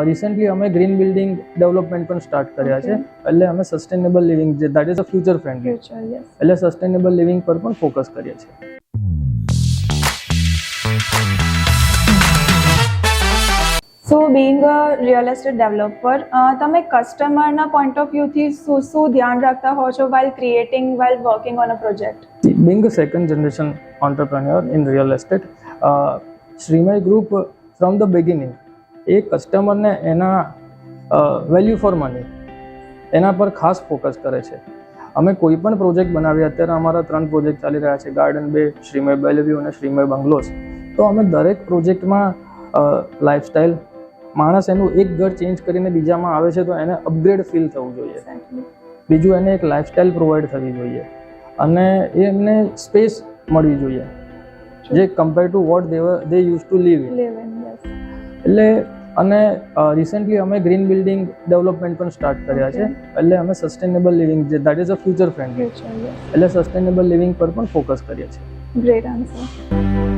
Recently અમે green building development પણ start કર્યા છે. એટલે અમે સસ્ટેનેબલ લિવિંગ જે that is a future friendly એટલે સસ્ટેનેબલ લિવિંગ પર પણ ફોકસ કરીએ છીએ. So being a real estate developer, તમે કસ્ટમરના પોઈન્ટ ઓફ વ્યૂથી શું ધ્યાન રાખતા હો છો while working on a project? Being a second generation entrepreneur in real estate, Srimay Group from the beginning એ કસ્ટમરને એના વેલ્યુ ફોર મની એના પર ખાસ ફોકસ કરે છે. અમે કોઈ પણ પ્રોજેક્ટ બનાવીએ, અત્યારે અમારા 3 પ્રોજેક્ટ ચાલી રહ્યા છે, ગાર્ડન બે, શ્રીમય બેલવ્યુ અને શ્રીમય બંગલોઝ. તો અમે દરેક પ્રોજેક્ટમાં લાઇફસ્ટાઇલ માણસ એનું એક ઘર ચેન્જ કરીને બીજામાં આવે છે તો એને અપગ્રેડ ફીલ થવું જોઈએ. બીજું એને એક લાઇફસ્ટાઇલ પ્રોવાઈડ થવી જોઈએ અને એ એમને સ્પેસ મળવી જોઈએ જે compare to what they use to live in. એટલે અને રિસેન્ટલી અમે ગ્રીન બિલ્ડિંગ ડેવલપમેન્ટ પણ સ્ટાર્ટ કર્યા છે. એટલે અમે સસ્ટેનેબલ લિવિંગ જે that is a future friendly એટલે સસ્ટેનેબલ લિવિંગ પર પણ ફોકસ કરીએ છીએ. Great answer.